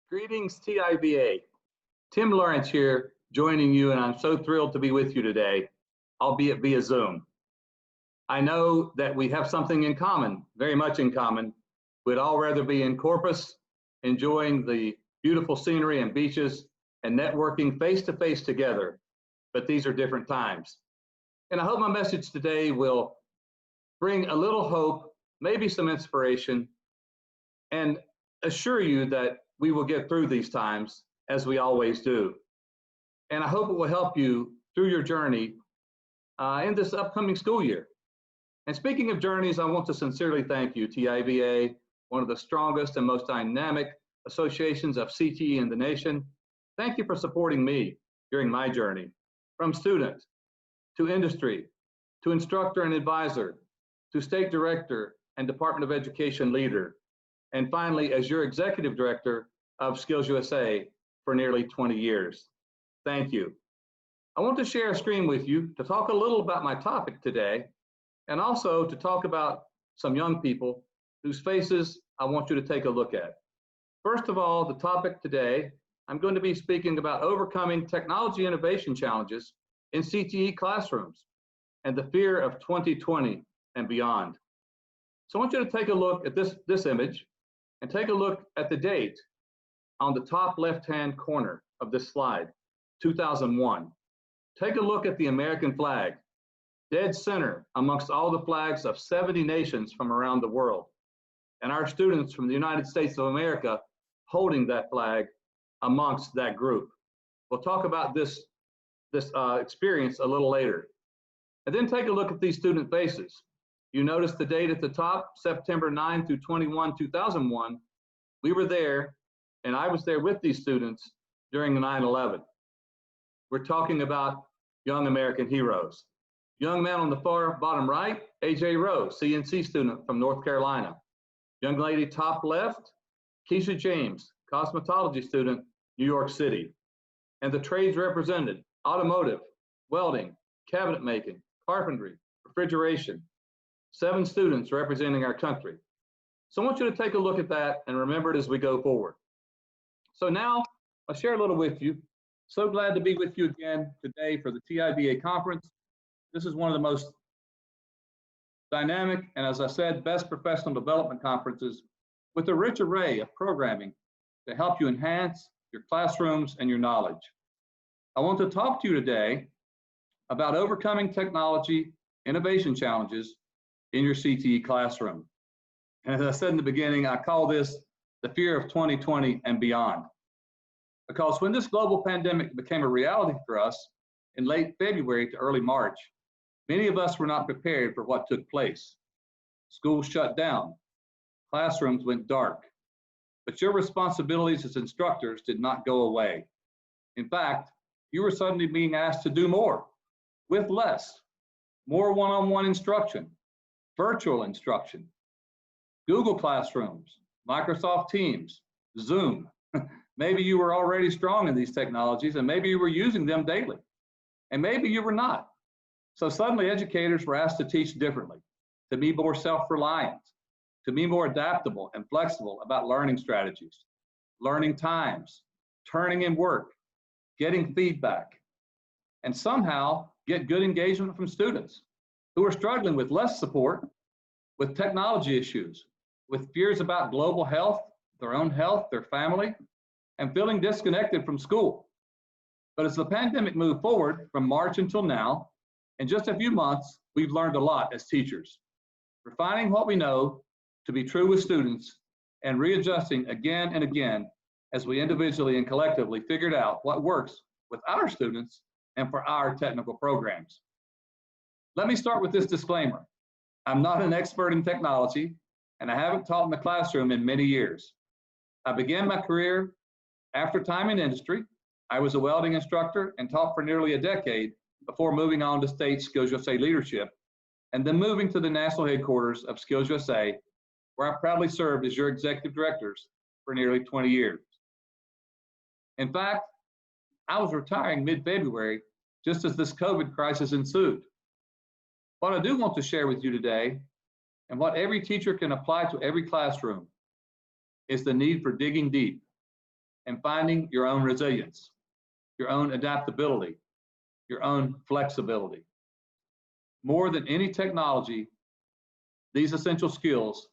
Greetings, TIVA. Tim Lawrence here, joining you, and I'm so thrilled to be with you today, albeit via Zoom. I know that we have something in common, very much in common. We'd all rather be in Corpus, enjoying the beautiful scenery and beaches and networking face-to-face together, but these are different times. And I hope my message today will bring a little hope, maybe some inspiration, and assure you that we will get through these times as we always do. And I hope it will help you through your journey in this upcoming school year. And speaking of journeys, I want to sincerely thank you, TIVA, one of the strongest and most dynamic associations of CTE in the nation. Thank you for supporting me during my journey, from student to industry, to instructor and advisor, to state director and Department of Education leader, and finally, as your executive director of Skills USA for nearly 20 years. Thank you. I want to share a screen with you to talk a little about my topic today, and also to talk about some young people whose faces I want you to take a look at. First of all, the topic today, I'm going to be speaking about overcoming technology innovation challenges in CTE classrooms and the fear of 2020 and beyond. So I want you to take a look at this image and take a look at the date on the top left-hand corner of this slide, 2001. Take a look at the American flag, dead center amongst all the flags of 70 nations from around the world, and our students from the United States of America holding that flag amongst that group. We'll talk about this experience a little later. And then take a look at these student faces. You notice the date at the top, September 9 through 21, 2001. We were there, and I was there with these students during 9/11. We're talking about young American heroes. Young man on the far bottom right, AJ Rose, CNC student from North Carolina. Young lady top left, Keisha James, cosmetology student, New York City. And the trades represented: automotive, welding, cabinet making, carpentry, refrigeration. 7 students representing our country. So I want you to take a look at that and remember it as we go forward. So now I'll share a little with you. So glad to be with you again today for the TIVA conference. This is one of the most dynamic and, as I said, best professional development conferences with a rich array of programming to help you enhance your classrooms and your knowledge. I want to talk to you today about overcoming technology innovation challenges in your CTE classroom. And as I said in the beginning, I call this the fear of 2020 and beyond. Because when this global pandemic became a reality for us in late February to early March, many of us were not prepared for what took place. Schools shut down, classrooms went dark, but your responsibilities as instructors did not go away. In fact, you were suddenly being asked to do more with less, more one-on-one instruction, virtual instruction, Google Classrooms, Microsoft Teams, Zoom. Maybe you were already strong in these technologies and maybe you were using them daily, and maybe you were not. So suddenly educators were asked to teach differently, to be more self-reliant, to be more adaptable and flexible about learning strategies, learning times, turning in work, getting feedback, and somehow get good engagement from students who are struggling with less support, with technology issues, with fears about global health, their own health, their family, and feeling disconnected from school. But as the pandemic moved forward from March until now, in just a few months, we've learned a lot as teachers, refining what we know to be true with students and readjusting again and again as we individually and collectively figured out what works with our students and for our technical programs. Let me start with this disclaimer. I'm not an expert in technology, and I haven't taught in the classroom in many years. I began my career after time in industry. I was a welding instructor and taught for nearly a decade before moving on to state Skills USA leadership, and then moving to the national headquarters of Skills USA, where I proudly served as your executive directors for nearly 20 years. In fact, I was retiring mid-February just as this COVID crisis ensued. What I do want to share with you today, and what every teacher can apply to every classroom, is the need for digging deep and finding your own resilience, your own adaptability, your own flexibility. More than any technology, these essential skills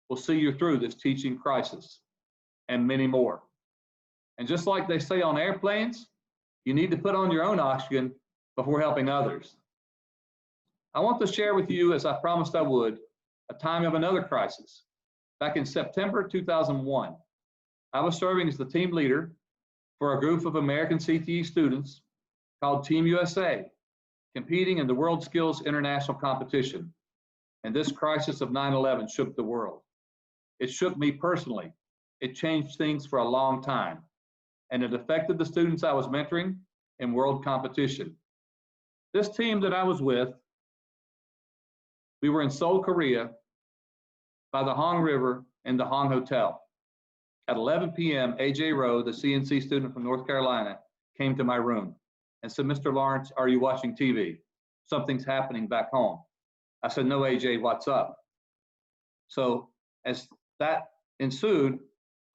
will see you through this teaching crisis and many more. And just like they say on airplanes, you need to put on your own oxygen before helping others. I want to share with you, as I promised I would, a time of another crisis. Back in September 2001, I was serving as the team leader for a group of American CTE students called Team USA, competing in the World Skills International Competition. And this crisis of 9/11 shook the world. It shook me personally. It changed things for a long time. And it affected the students I was mentoring in world competition. This team that I was with, we were in Seoul, Korea, by the Hong River in the Hong Hotel. At 11 p.m., AJ Rowe, the CNC student from North Carolina, came to my room and said, "Mr. Lawrence, are you watching TV? Something's happening back home." I said, "No, AJ, what's up?" So as that ensued,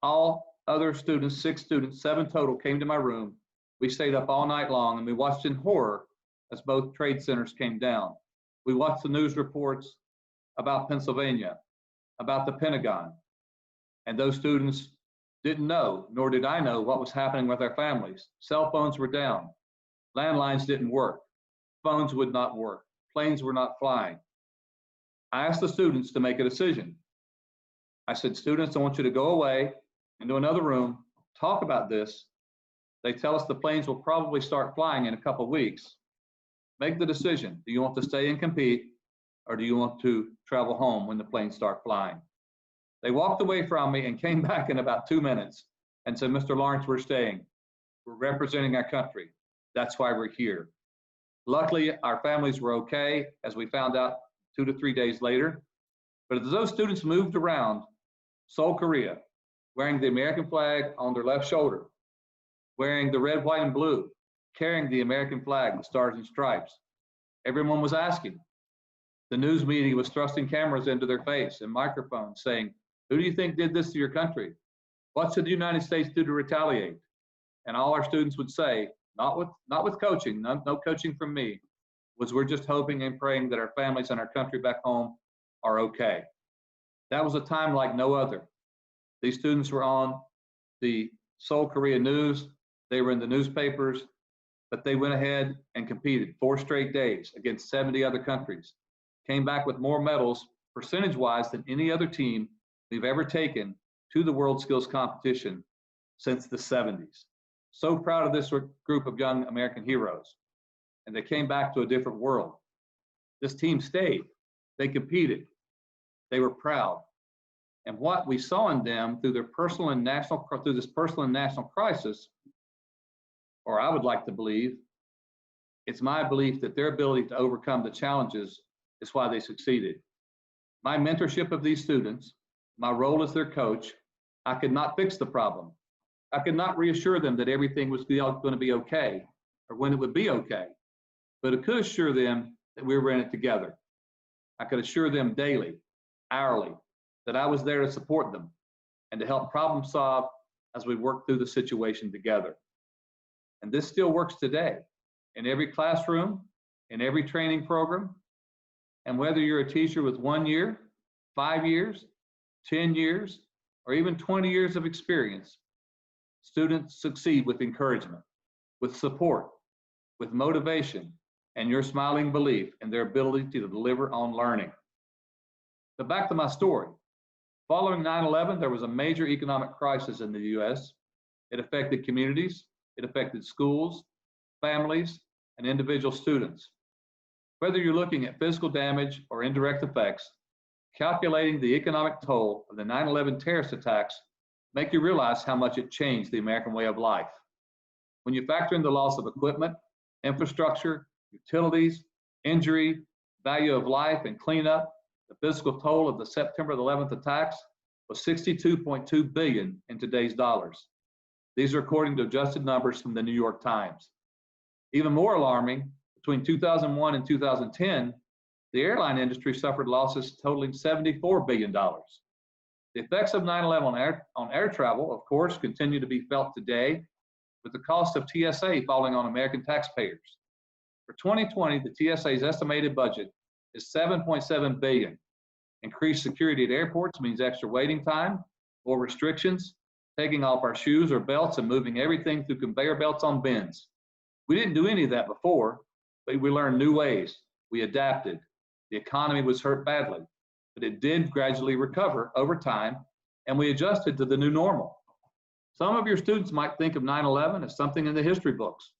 all other students, 6 students, 7 total, came to my room. We stayed up all night long and we watched in horror as both trade centers came down. We watched the news reports about Pennsylvania, about the Pentagon, and those students didn't know, nor did I know, what was happening with their families. Cell phones were down, landlines didn't work, phones would not work, planes were not flying. I asked the students to make a decision. I said, "Students, I want you to go away into another room, talk about this. They tell us the planes will probably start flying in a couple of weeks. Make the decision. Do you want to stay and compete, or do you want to travel home when the planes start flying?" They walked away from me and came back in about 2 minutes and said, "Mr. Lawrence, we're staying. We're representing our country. That's why we're here." Luckily, our families were okay, as we found out 2 to 3 days later. But as those students moved around Seoul, Korea, wearing the American flag on their left shoulder, wearing the red, white, and blue, carrying the American flag, the stars and stripes, everyone was asking. The news media was thrusting cameras into their face and microphones saying, "Who do you think did this to your country? What should the United States do to retaliate?" And all our students would say, not with coaching, no coaching from me, was, "We're just hoping and praying that our families and our country back home are okay." That was a time like no other. These students were on the Seoul, Korea news. They were in the newspapers, but they went ahead and competed 4 straight days against 70 other countries. Came back with more medals percentage-wise than any other team we've ever taken to the World Skills Competition since the 70s. So proud of this group of young American heroes. And they came back to a different world. This team stayed. They competed. They were proud. And what we saw in them through this personal and national crisis, or I would like to believe, it's my belief that their ability to overcome the challenges is why they succeeded. My mentorship of these students, my role as their coach, I could not fix the problem. I could not reassure them that everything was going to be okay or when it would be okay, but I could assure them that we were in it together. I could assure them daily, hourly, that I was there to support them and to help problem solve as we work through the situation together. And this still works today in every classroom, in every training program. And whether you're a teacher with 1 year, 5 years, 10 years, or even 20 years of experience, students succeed with encouragement, with support, with motivation, and your smiling belief in their ability to deliver on learning. But back to my story. Following 9/11, there was a major economic crisis in the U.S. It affected communities, it affected schools, families, and individual students. Whether you're looking at physical damage or indirect effects, calculating the economic toll of the 9/11 terrorist attacks make you realize how much it changed the American way of life. When you factor in the loss of equipment, infrastructure, utilities, injury, value of life, and cleanup, the physical toll of the September 11th attacks was $62.2 billion in today's dollars. These are according to adjusted numbers from the New York Times. Even more alarming, between 2001 and 2010, the airline industry suffered losses totaling $74 billion. The effects of 9/11 on air travel, of course, continue to be felt today, with the cost of TSA falling on American taxpayers. For 2020, the TSA's estimated budget is $7.7 billion. Increased security at airports means extra waiting time, more restrictions, taking off our shoes or belts and moving everything through conveyor belts on bins. We didn't do any of that before, but we learned new ways. We adapted. The economy was hurt badly, but it did gradually recover over time, and we adjusted to the new normal. Some of your students might think of 9/11 as something in the history books.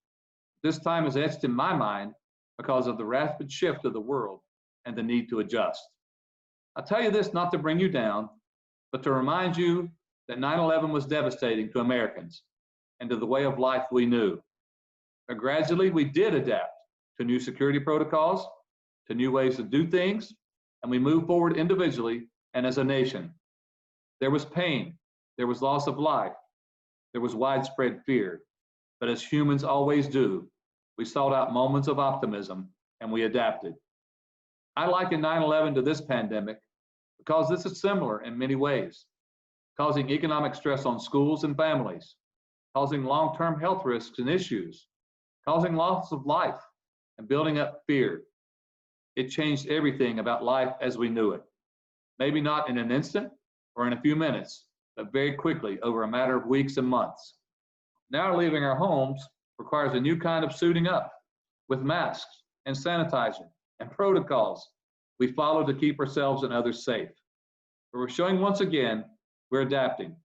This time is etched in my mind because of the rapid shift of the world and the need to adjust. I'll tell you this not to bring you down, but to remind you that 9/11 was devastating to Americans and to the way of life we knew. But gradually, we did adapt to new security protocols, to new ways to do things, and we moved forward individually and as a nation. There was pain, there was loss of life, there was widespread fear, but as humans always do, we sought out moments of optimism and we adapted. I liken 9/11 to this pandemic because this is similar in many ways, causing economic stress on schools and families, causing long-term health risks and issues, causing loss of life, and building up fear. It changed everything about life as we knew it. Maybe not in an instant or in a few minutes, but very quickly over a matter of weeks and months. Now leaving our homes requires a new kind of suiting up with masks and sanitizer and protocols we follow to keep ourselves and others safe. But we're showing once again, we're adapting,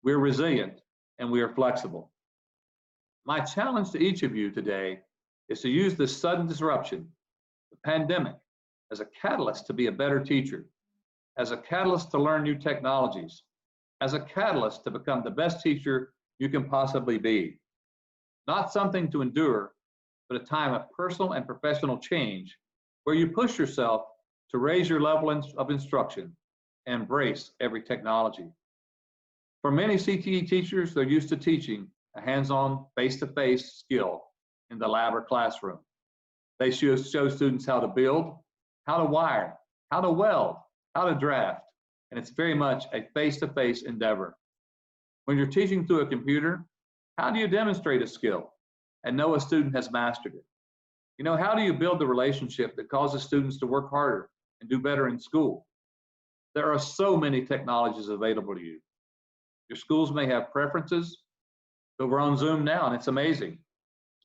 we're resilient, and we are flexible. My challenge to each of you today is to use this sudden disruption, the pandemic, as a catalyst to be a better teacher, as a catalyst to learn new technologies, as a catalyst to become the best teacher you can possibly be. Not something to endure, but a time of personal and professional change where you push yourself to raise your level of instruction and embrace every technology. For many CTE teachers, they're used to teaching a hands-on, face-to-face skill in the lab or classroom. They show students how to build, how to wire, how to weld, how to draft, and it's very much a face-to-face endeavor. When you're teaching through a computer, how do you demonstrate a skill and know a student has mastered it? You know, how do you build the relationship that causes students to work harder and do better in school? There are so many technologies available to you. Your schools may have preferences, but we're on Zoom now and it's amazing.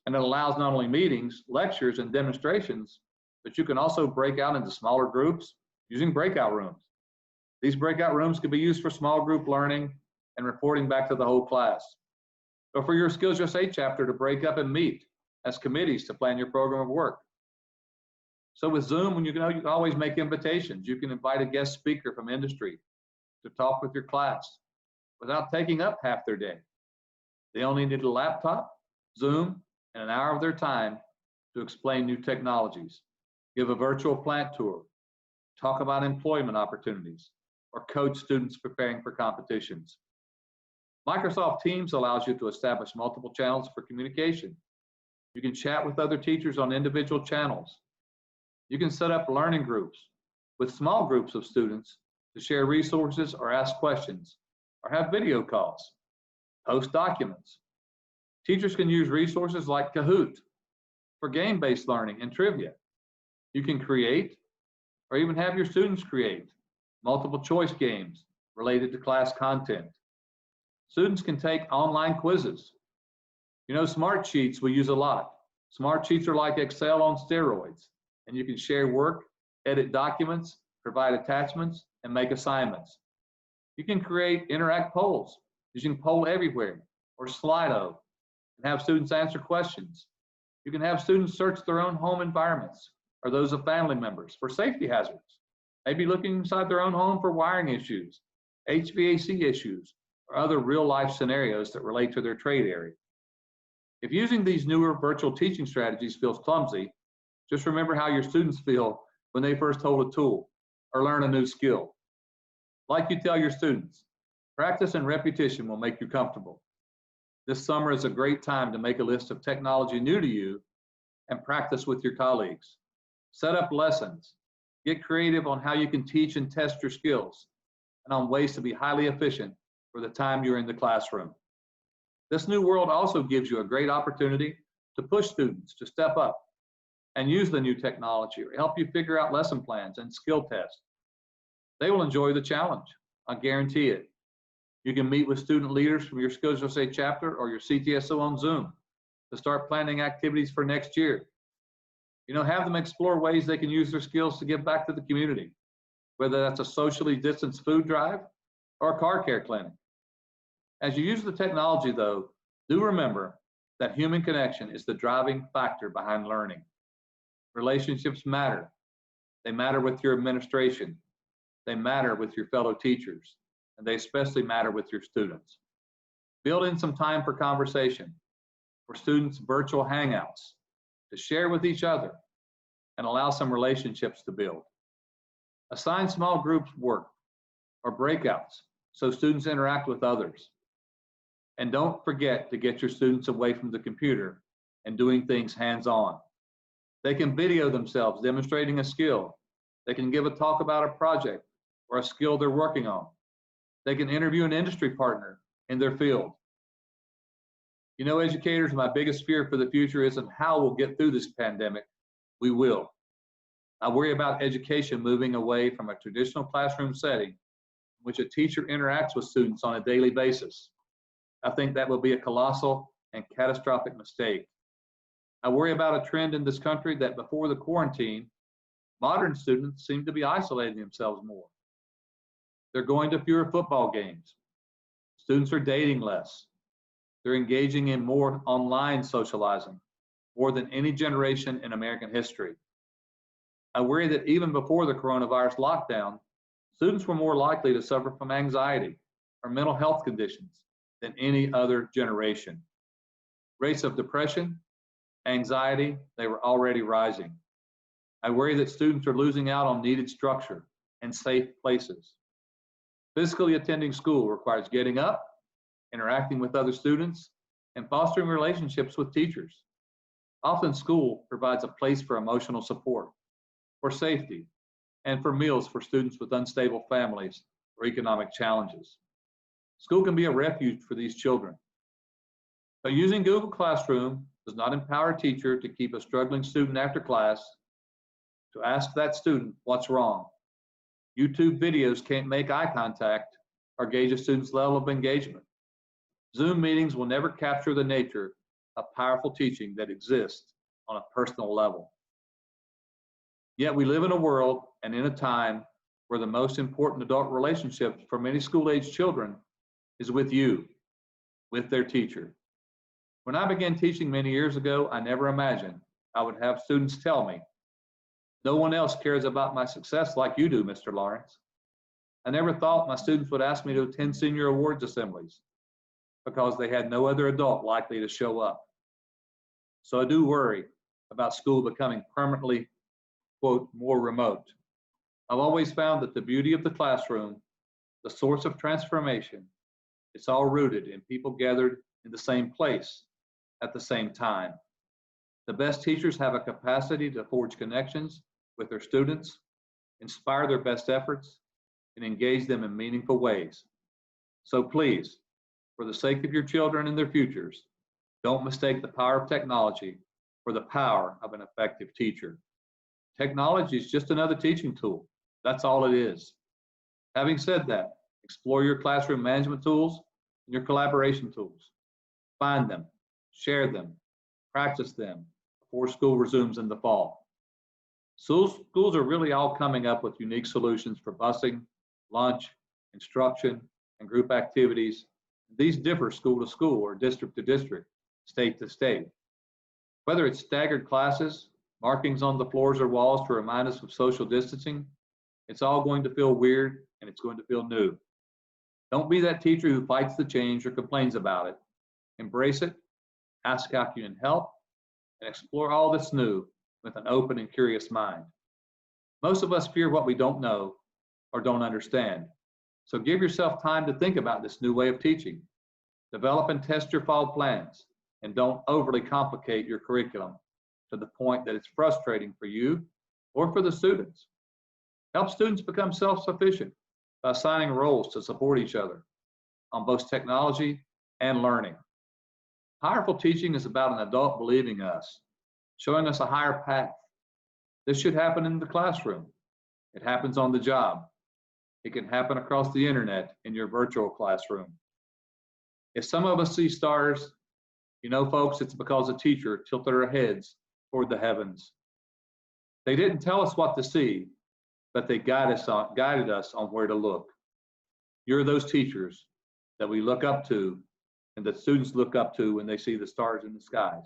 And it allows not only meetings, lectures, and demonstrations, but you can also break out into smaller groups using breakout rooms. These breakout rooms can be used for small group learning and reporting back to the whole class, or for your Skills USA chapter to break up and meet as committees to plan your program of work. So with Zoom, you can always make invitations. You can invite a guest speaker from industry to talk with your class without taking up half their day. They only need a laptop, Zoom, and an hour of their time to explain new technologies, give a virtual plant tour, talk about employment opportunities, or coach students preparing for competitions. Microsoft Teams allows you to establish multiple channels for communication. You can chat with other teachers on individual channels. You can set up learning groups with small groups of students to share resources or ask questions, or have video calls, post documents. Teachers can use resources like Kahoot for game-based learning and trivia. You can create, or even have your students create, multiple choice games related to class content. Students can take online quizzes. You know, smart sheets we use a lot. Smart sheets are like Excel on steroids, and you can share work, edit documents, provide attachments, and make assignments. You can create interact polls using Poll Everywhere or Slido and have students answer questions. You can have students search their own home environments or those of family members for safety hazards, maybe looking inside their own home for wiring issues, HVAC issues, or other real-life scenarios that relate to their trade area. If using these newer virtual teaching strategies feels clumsy, just remember how your students feel when they first hold a tool or learn a new skill. Like you tell your students, practice and repetition will make you comfortable. This summer is a great time to make a list of technology new to you and practice with your colleagues. Set up lessons. Get creative on how you can teach and test your skills. and on ways to be highly efficient for the time you're in the classroom. This new world also gives you a great opportunity to push students to step up and use the new technology or help you figure out lesson plans and skill tests. They will enjoy the challenge, I guarantee it. You can meet with student leaders from your Skills USA chapter or your CTSO on Zoom to start planning activities for next year. Have them explore ways they can use their skills to give back to the community, whether that's a socially distanced food drive or a car care clinic. As you use the technology, though, do remember that human connection is the driving factor behind learning. Relationships matter. They matter with your administration. They matter with your fellow teachers, and they especially matter with your students. Build in some time for conversation, for students' virtual hangouts, to share with each other, and allow some relationships to build. Assign small groups work or breakouts so students interact with others. And don't forget to get your students away from the computer and doing things hands-on. They can video themselves demonstrating a skill. They can give a talk about a project or a skill they're working on. They can interview an industry partner in their field. Educators, my biggest fear for the future isn't how we'll get through this pandemic. We will. I worry about education moving away from a traditional classroom setting in which a teacher interacts with students on a daily basis. I think that will be a colossal and catastrophic mistake. I worry about a trend in this country that before the quarantine, modern students seem to be isolating themselves more. They're going to fewer football games. Students are dating less. They're engaging in more online socializing, more than any generation in American history. I worry that even before the coronavirus lockdown, students were more likely to suffer from anxiety or mental health conditions than any other generation. Rates of depression, anxiety, they were already rising. I worry that students are losing out on needed structure and safe places. Physically attending school requires getting up, interacting with other students, and fostering relationships with teachers. Often school provides a place for emotional support, for safety, and for meals for students with unstable families or economic challenges. School can be a refuge for these children. But using Google Classroom does not empower a teacher to keep a struggling student after class, to ask that student what's wrong. YouTube videos can't make eye contact or gauge a student's level of engagement. Zoom meetings will never capture the nature of powerful teaching that exists on a personal level. Yet we live in a world and in a time where the most important adult relationship for many school-age children is with you, with their teacher. When I began teaching many years ago, I never imagined I would have students tell me, "No one else cares about my success like you do, Mr. Lawrence." I never thought my students would ask me to attend senior awards assemblies because they had no other adult likely to show up. So I do worry about school becoming permanently, quote, more remote. I've always found that the beauty of the classroom, the source of transformation, it's all rooted in people gathered in the same place at the same time. The best teachers have a capacity to forge connections with their students, inspire their best efforts, and engage them in meaningful ways. So please, for the sake of your children and their futures, don't mistake the power of technology for the power of an effective teacher. Technology is just another teaching tool. That's all it is. Having said that, explore your classroom management tools and your collaboration tools. Find them, share them, practice them before school resumes in the fall. Schools are really all coming up with unique solutions for busing, lunch, instruction, and group activities. These differ school to school or district to district, state to state. Whether it's staggered classes, markings on the floors or walls to remind us of social distancing, it's all going to feel weird and it's going to feel new. Don't be that teacher who fights the change or complains about it. Embrace it, ask how you can help, and explore all that's new with an open and curious mind. Most of us fear what we don't know or don't understand. So give yourself time to think about this new way of teaching. Develop and test your fall plans, and don't overly complicate your curriculum to the point that it's frustrating for you or for the students. Help students become self-sufficient by assigning roles to support each other on both technology and learning. Powerful teaching is about an adult believing us, showing us a higher path. This should happen in the classroom. It happens on the job. It can happen across the internet in your virtual classroom. If some of us see stars, you know, folks, it's because a teacher tilted our heads toward the heavens. They didn't tell us what to see, but they guided us on where to look. You're those teachers that we look up to and that students look up to when they see the stars in the skies.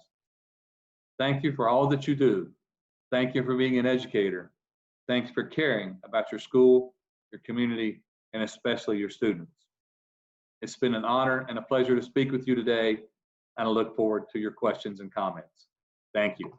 Thank you for all that you do. Thank you for being an educator. Thanks for caring about your school, your community, and especially your students. It's been an honor and a pleasure to speak with you today, and I look forward to your questions and comments. Thank you.